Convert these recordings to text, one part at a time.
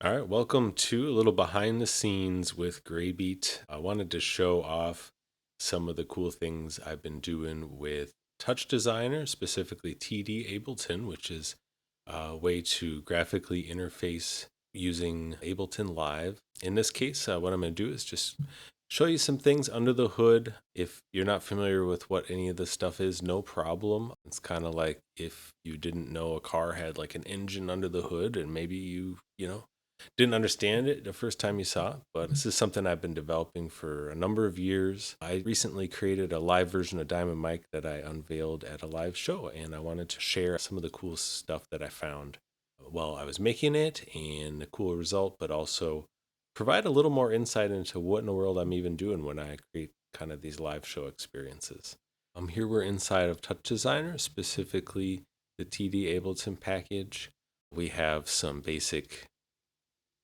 All right, welcome to a little behind the scenes with GrayBeat. I wanted to show off some of the cool things I've been doing with Touch Designer, specifically TDAbleton, which is a way to graphically interface using Ableton Live. In this case, what I'm going to do is just show you some things under the hood. If you're not familiar with what any of this stuff is, no problem. It's kind of like if you didn't know a car had like an engine under the hood and maybe you didn't understand it the first time you saw it, but this is something I've been developing for a number of years. I recently created a live version of Diamond Mic that I unveiled at a live show, and I wanted to share some of the cool stuff that I found while I was making it and the cool result, but also provide a little more insight into what in the world I'm even doing when I create kind of these live show experiences. Here we're inside of Touch Designer, specifically the TDAbleton package. We have some basic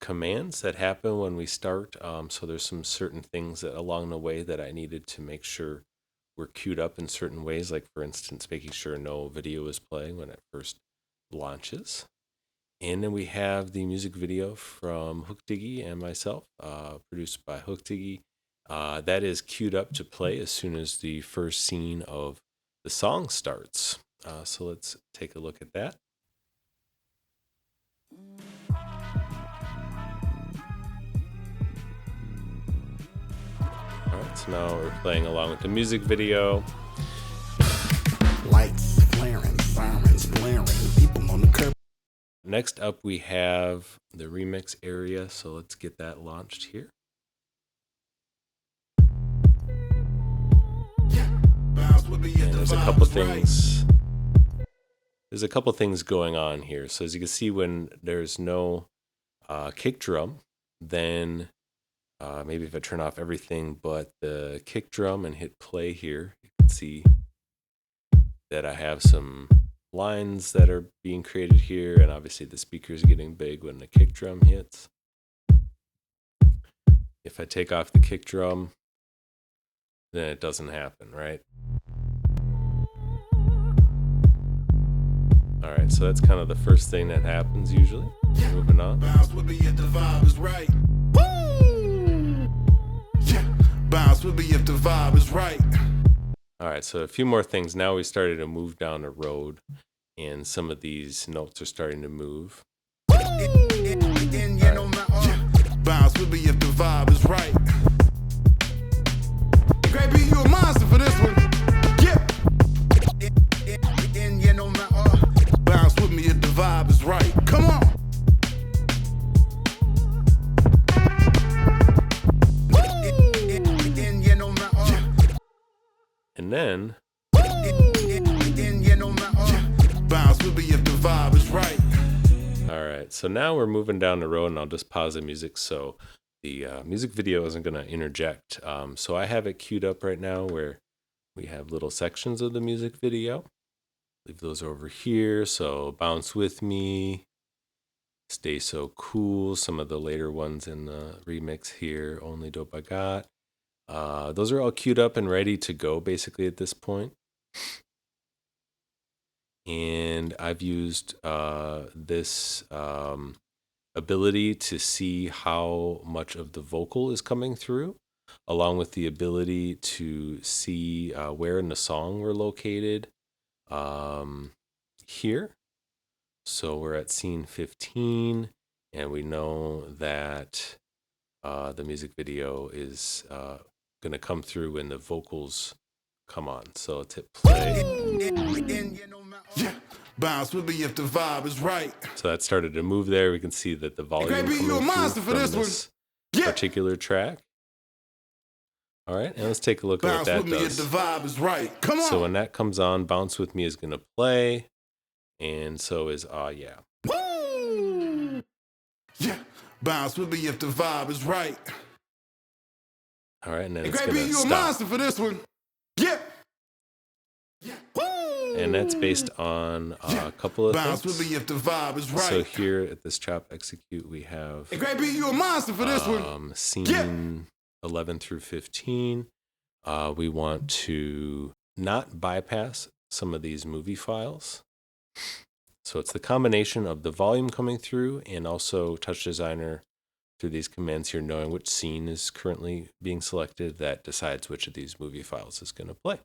commands that happen when we start. So there's some certain things that along the way that I needed to make sure we're queued up in certain ways, like for instance, making sure no video is playing when it first launches. And then we have the music video from Hookdiggy and myself, produced by Hookdiggy. That is queued up to play as soon as the first scene of the song starts. So let's take a look at that. All right, so now we're playing along with the music video. Lights flaring, sirens blaring, people on the curb. Next up, we have the remix area, so let's get that launched here. And there's a couple things. There's a couple things going on here. So as you can see, when there's no kick drum, then maybe if I turn off everything but the kick drum and hit play here, you can see that I have some lines that are being created here, and obviously the speaker is getting big when the kick drum hits. If I take off the kick drum, then it doesn't happen, right? All right, so that's kind of the first thing that happens usually. Moving on. Bounce with me if the vibe is right. Woo! Yeah, bounce with me if the vibe is right. All right, so a few more things. Now we started to move down the road, and some of these notes are starting to move. Yeah, bounce with me if the vibe is right. GrayBeat, you a monster for this one. Yeah. Bounce with me if the vibe is right. Come on. And then bounce with me if the vibe is right. all right, so now we're moving down the road, and I'll just pause the music so the music video isn't going to interject. So I have it queued up right now where we have little sections of the music video. Leave those over here. So Bounce With Me, Stay So Cool, some of the later ones in the remix here, Only Dope I Got. Those are all queued up and ready to go basically at this point. And I've used this ability to see how much of the vocal is coming through, along with the ability to see where in the song we're located here. So we're at scene 15, and we know that the music video is going to come through when the vocals come on. So let's hit play. Yeah, bounce with me if the vibe is right. So that started to move there. We can see that the volume GrayBeat, you a coming monster through for from this one. this Yeah. particular track. All right, and let's take a look at what Bounce that with me if does. the vibe is right. Come on. So when that comes on, Bounce With Me is going to play, and so is Aw Yeah. Woo! Yeah, bounce with me if the vibe is right. All right, and then it's going GrayBeat, to you a stop. monster for this one. Yeah. Yeah. Woo! And that's based on a couple of Bounce things. with me if the vibe is right. So here at this chop execute, we have GrayBeat, you a monster for this one. scene 11 through 15. We want to not bypass some of these movie files. So it's the combination of the volume coming through and also Touch Designer through these commands here, knowing which scene is currently being selected, that decides which of these movie files is going to play.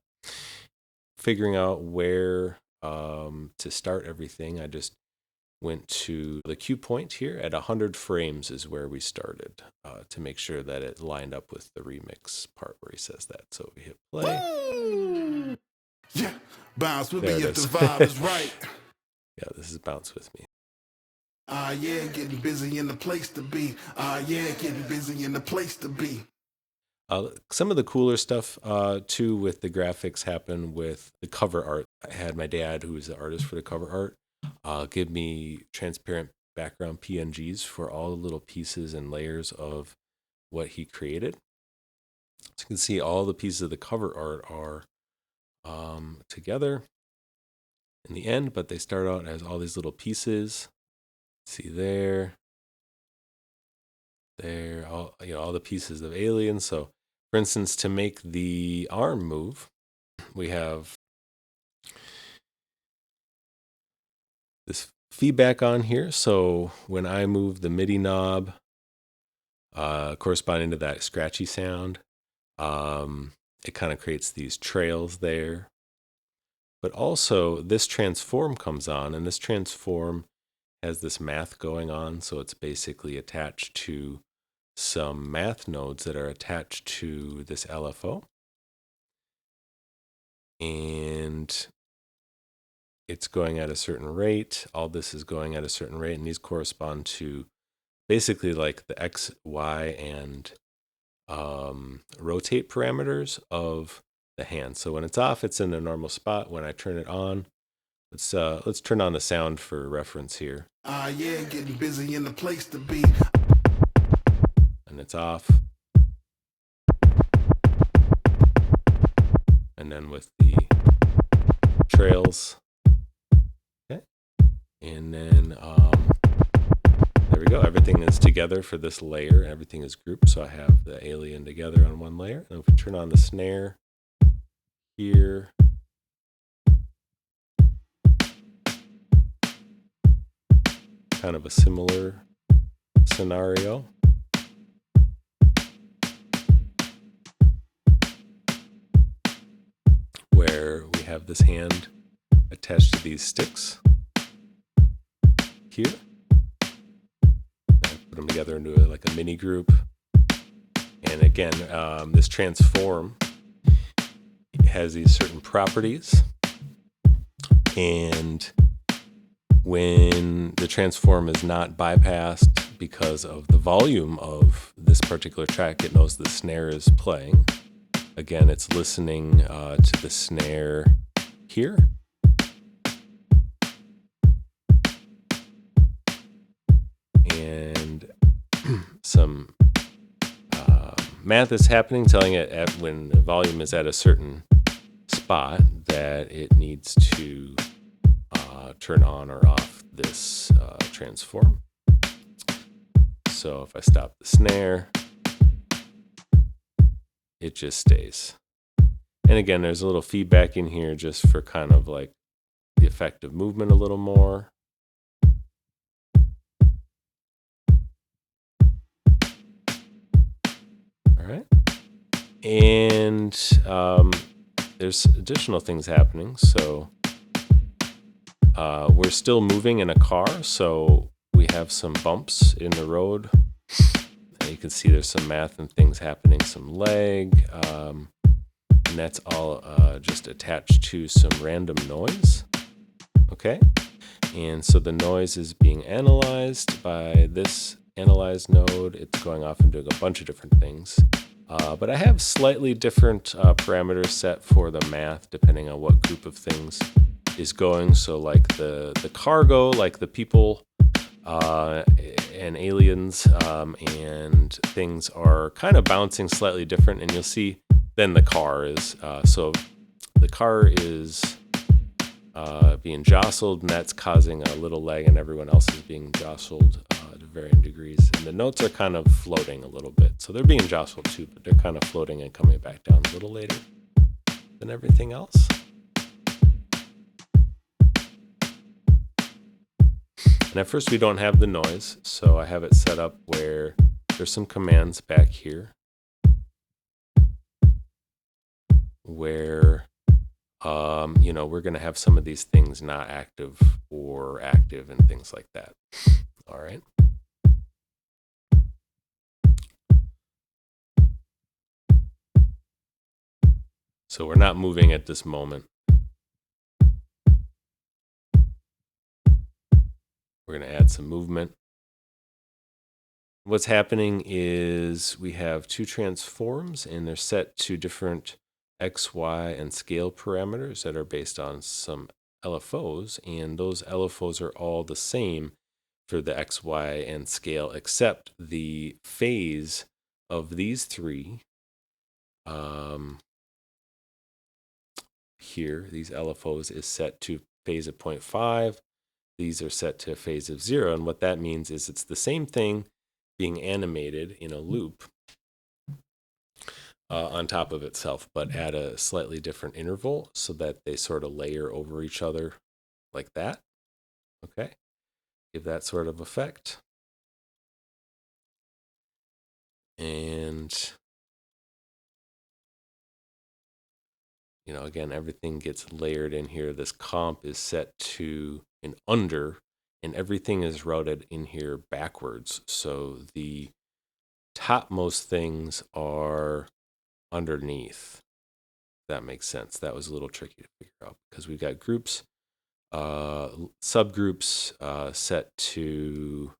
Figuring out where to start everything, I just went to the cue point here at 100 frames is where we started to make sure that it lined up with the remix part where he says that. So we hit play. Woo! Yeah, bounce with There me it if the is. vibe is right. Yeah, this is Bounce With Me. Yeah, getting busy in the place to be. Yeah, getting busy in the place to be. Some of the cooler stuff, too, with the graphics happened with the cover art. I had my dad, who was the artist for the cover art, give me transparent background PNGs for all the little pieces and layers of what he created. So you can see all the pieces of the cover art are together in the end, but they start out as all these little pieces. See there, all the pieces of Alien. So, for instance, to make the arm move, we have this feedback on here. So when I move the MIDI knob, corresponding to that scratchy sound, it kind of creates these trails there. But also this transform comes on, and this transform has this math going on. So it's basically attached to some math nodes that are attached to this LFO. And it's going at a certain rate. All this is going at a certain rate, and these correspond to basically like the X, Y, and rotate parameters of the hand. So when it's off, it's in a normal spot. When I turn it on, let's turn on the sound for reference here. Yeah, getting busy in the place to be. And it's off. And then with the trails. Okay. And then there we go. Everything is together for this layer. Everything is grouped. So I have the alien together on one layer. And if we turn on the snare here, kind of a similar scenario. Where we have this hand attached to these sticks here. Put them together into like a mini group. And again, this transform has these certain properties. And when the transform is not bypassed because of the volume of this particular track, it knows the snare is playing. Again, it's listening to the snare here. And some math is happening, telling it when the volume is at a certain spot that it needs to turn on or off this transform. So if I stop the snare, it just stays. And again, there's a little feedback in here just for kind of like the effect of movement a little more. All right. And there's additional things happening. So we're still moving in a car, so we have some bumps in the road. And you can see there's some math and things happening, some lag, and that's all just attached to some random noise. Okay, and so the noise is being analyzed by this analyze node. It's going off and doing a bunch of different things. But I have slightly different parameters set for the math depending on what group of things is going. So like the cargo, like the people and aliens and things are kind of bouncing slightly different. And you'll see then the car is. So the car is being jostled, and that's causing a little lag, and everyone else is being jostled to varying degrees. And the notes are kind of floating a little bit. So they're being jostled too, but they're kind of floating and coming back down a little later than everything else. And at first we don't have the noise, so I have it set up where there's some commands back here where we're going to have some of these things not active or active and things like that. All right. So we're not moving at this moment. We're going to add some movement. What's happening is we have two transforms and they're set to different X, Y, and scale parameters that are based on some LFOs, and those LFOs are all the same for the X, Y, and scale, except the phase of these three here, these LFOs, is set to phase of 0.5. These are set to a phase of 0, and what that means is it's the same thing being animated in a loop on top of itself, but at a slightly different interval so that they sort of layer over each other like that. Okay, give that sort of effect. And, again, everything gets layered in here. This comp is set to an under, and everything is routed in here backwards. So the topmost things are underneath. That makes sense. That was a little tricky to figure out because we've got groups, subgroups set to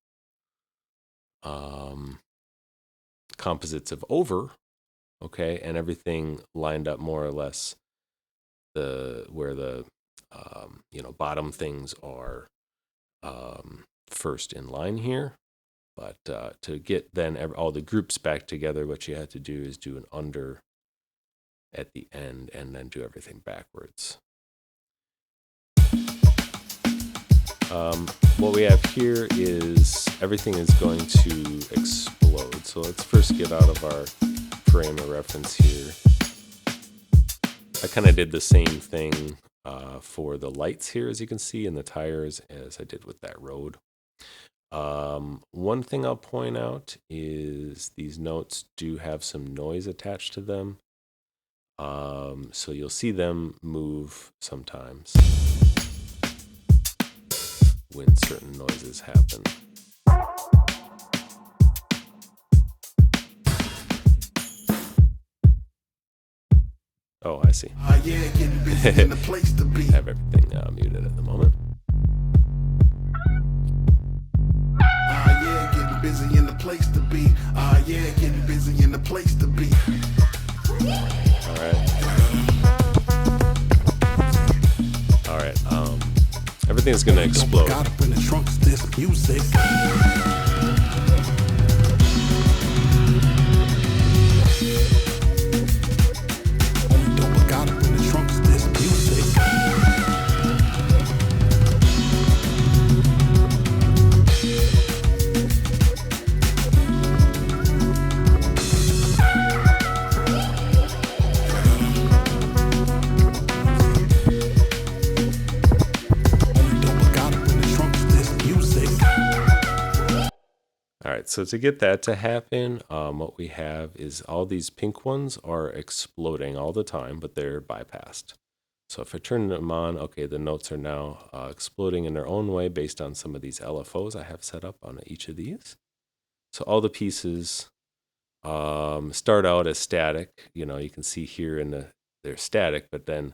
composites of over, okay, and everything lined up more or less where the bottom things are first in line here. But to get then all the groups back together, what you have to do is do an under at the end and then do everything backwards. What we have here is everything is going to explode. So let's first get out of our frame of reference here. I kind of did the same thing for the lights here, as you can see, and the tires as I did with that road. One thing I'll point out is these notes do have some noise attached to them. So you'll see them move sometimes when certain noises happen. Oh, I see. Yeah, getting busy in the place to be. Have everything muted at the moment. Yeah, getting busy in the place to be. Yeah, getting busy in the place to be. All right. Everything's gonna explode. Got up in the trunks, this music. So to get that to happen, what we have is all these pink ones are exploding all the time, but they're bypassed. So if I turn them on, okay, the notes are now exploding in their own way based on some of these LFOs I have set up on each of these. So all the pieces start out as static. You can see here they're static, but then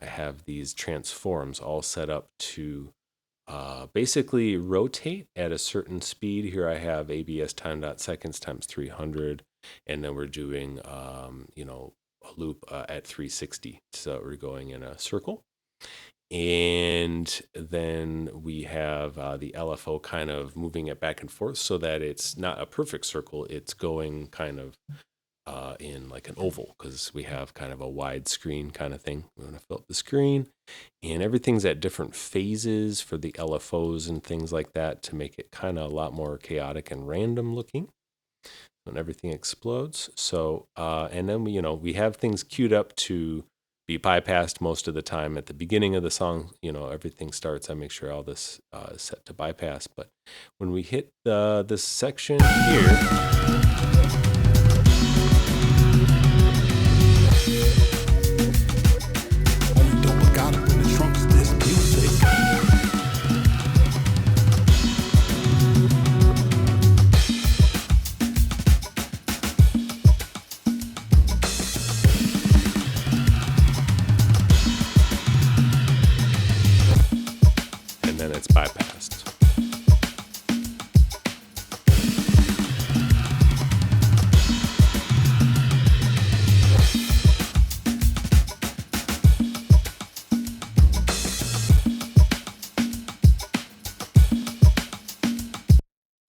I have these transforms all set up to basically rotate at a certain speed. Here I have ABS time.seconds times 300, and then we're doing a loop at 360. So we're going in a circle, and then we have the LFO kind of moving it back and forth so that it's not a perfect circle. It's going kind of in like an oval because we have kind of a wide screen kind of thing. We want to fill up the screen, and everything's at different phases for the LFOs and things like that to make it kind of a lot more chaotic and random looking when everything explodes. So and then we have things queued up to be bypassed most of the time. At the beginning of the song, everything starts. I make sure all this is set to bypass. But when we hit this section here, and then it's bypassed.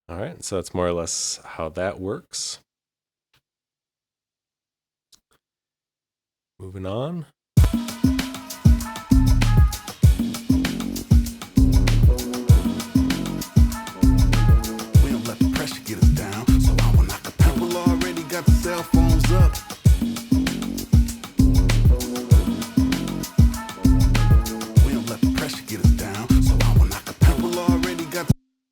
All right, so that's more or less how that works. Moving on. We don't let the pressure get us down, so I will knock a people already got the cell phones up. We don't let the pressure get us down, so I will knock a people already got.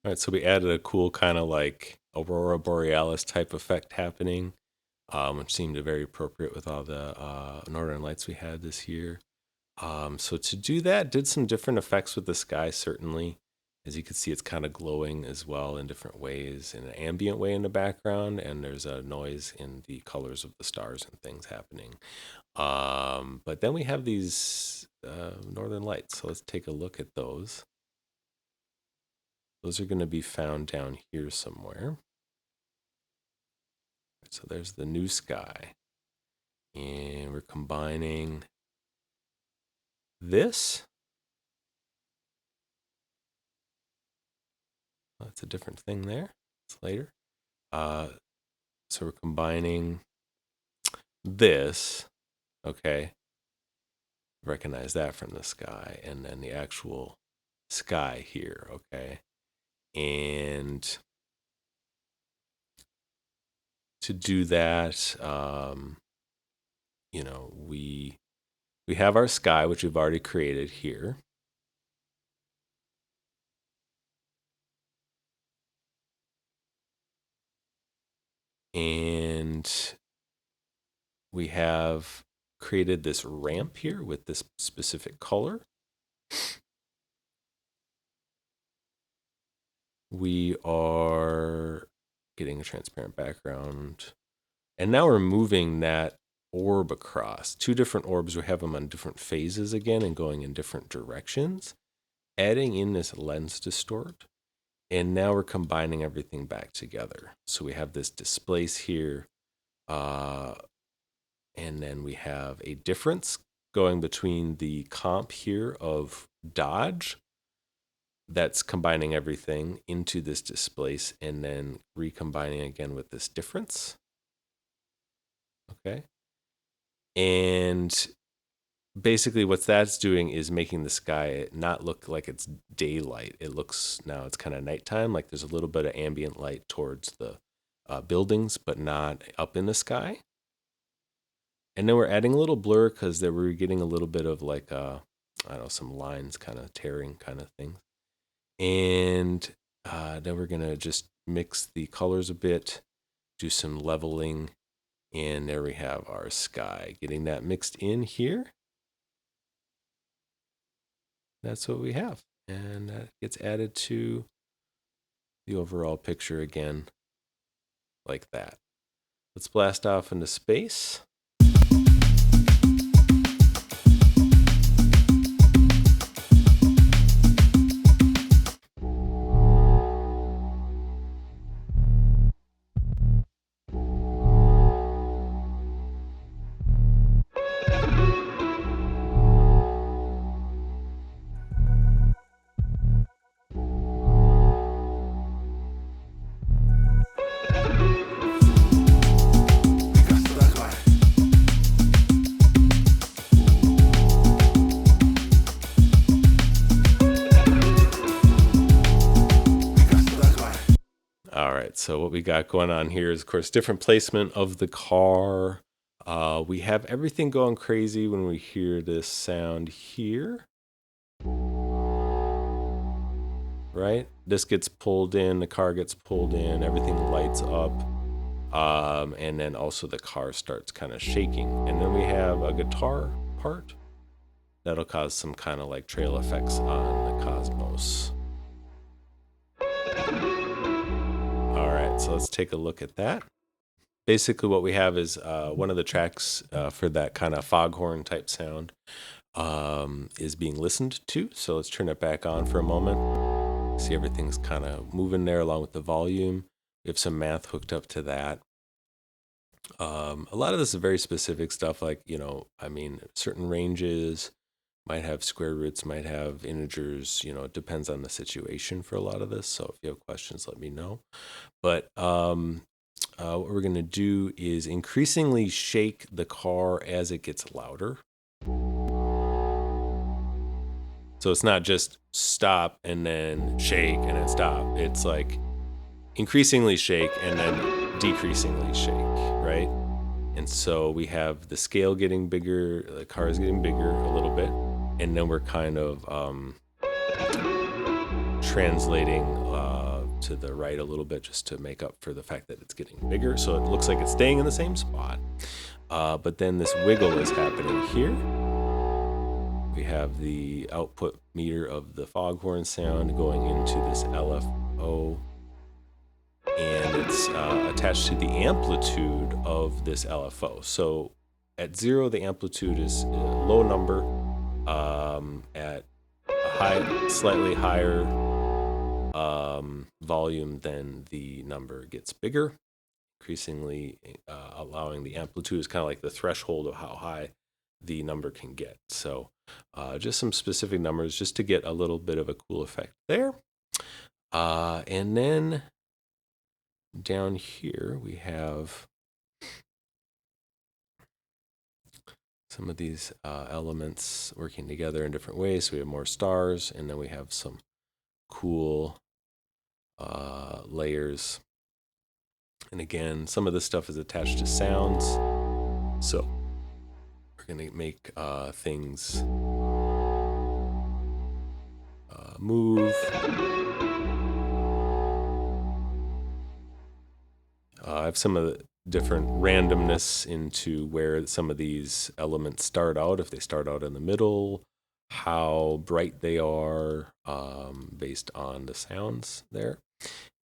All right, so we added a cool kind of like Aurora Borealis type effect happening, which seemed very appropriate with all the Northern Lights we had this year. So to do that, did some different effects with the sky, certainly. As you can see, it's kind of glowing as well in different ways, in an ambient way in the background, and there's a noise in the colors of the stars and things happening. But then we have these Northern Lights, so let's take a look at those. Those are going to be found down here somewhere. So there's the new sky. And we're combining this. That's a different thing there. It's later. So we're combining this. Okay. Recognize that from the sky. And then the actual sky here. Okay. And to do that, we have our sky, which we've already created here. And we have created this ramp here with this specific color. We are getting a transparent background. And now we're moving that orb across. Two different orbs, we have them on different phases again and going in different directions. Adding in this lens distort. And now we're combining everything back together. So we have this displace here. And then we have a difference going between the comp here of dodge. That's combining everything into this displace and then recombining again with this difference. Okay. And basically what that's doing is making the sky not look like it's daylight. It looks now it's kind of nighttime, like there's a little bit of ambient light towards the buildings, but not up in the sky. And then we're adding a little blur because we're getting a little bit of like, some lines kind of tearing kind of thing. And then we're going to just mix the colors a bit, do some leveling, and there we have our sky. Getting that mixed in here. That's what we have. And that gets added to the overall picture again, like that. Let's blast off into space. All right, so what we got going on here is, of course, different placement of the car. We have everything going crazy when we hear this sound here. Right? This gets pulled in, the car gets pulled in, everything lights up. And then also the car starts kind of shaking. And then we have a guitar part that'll cause some kind of like trail effects on the Cosmos. All right, so let's take a look at that. Basically what we have is one of the tracks for that kind of foghorn type sound is being listened to. So let's turn it back on for a moment. See, everything's kind of moving there along with the volume. We have some math hooked up to that. A lot of this is very specific stuff, like, certain ranges might have square roots, might have integers, it depends on the situation for a lot of this. So if you have questions, let me know. But what we're going to do is increasingly shake the car as it gets louder. So it's not just stop and then shake and then stop. It's like increasingly shake and then decreasingly shake, right? And so we have the scale getting bigger, the car is getting bigger a little bit, and then we're kind of translating to the right a little bit just to make up for the fact that it's getting bigger. So it looks like it's staying in the same spot. But then this wiggle is happening here. We have the output meter of the foghorn sound going into this LFO, and it's attached to the amplitude of this LFO. So at 0, the amplitude is a low number. At a slightly higher volume, then the number gets bigger, increasingly allowing the amplitude is kind of like the threshold of how high the number can get. So just some specific numbers just to get a little bit of a cool effect there. And then down here we have some of these elements working together in different ways. So we have more stars, and then we have some cool layers. And again, some of this stuff is attached to sounds. So we're going to make things move. I have some of the different randomness into where some of these elements start out, if they start out in the middle, how bright they are based on the sounds there.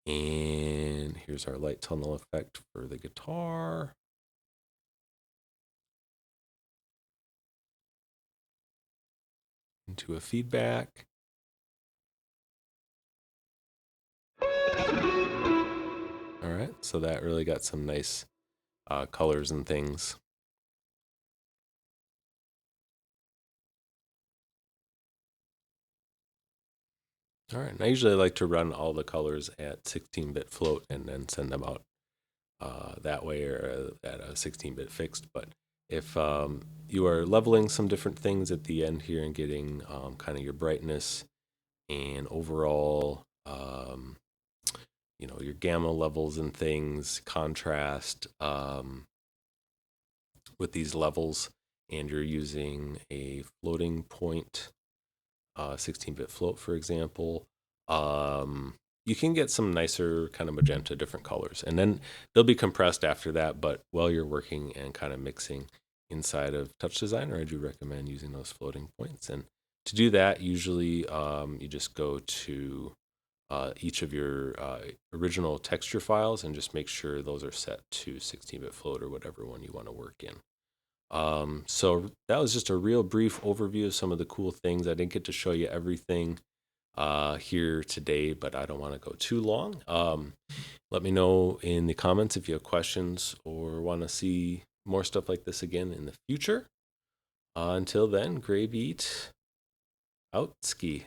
And here's our light tunnel effect for the guitar. Into a feedback. All right, so that really got some nice colors and things. All right, and I usually like to run all the colors at 16-bit float and then send them out that way, or at a 16-bit fixed. But if you are leveling some different things at the end here and getting kind of your brightness and overall, your gamma levels and things, contrast with these levels, and you're using a floating point 16-bit float, for example, you can get some nicer kind of magenta different colors, and then they'll be compressed after that. But while you're working and kind of mixing inside of Touch Designer, I do recommend using those floating points. And to do that, usually you just go to each of your original texture files and just make sure those are set to 16-bit float or whatever one you want to work in. So that was just a real brief overview of some of the cool things. I didn't get to show you everything here today, but I don't want to go too long. Let me know in the comments if you have questions or want to see more stuff like this again in the future. Until then, GrayBeat out ski.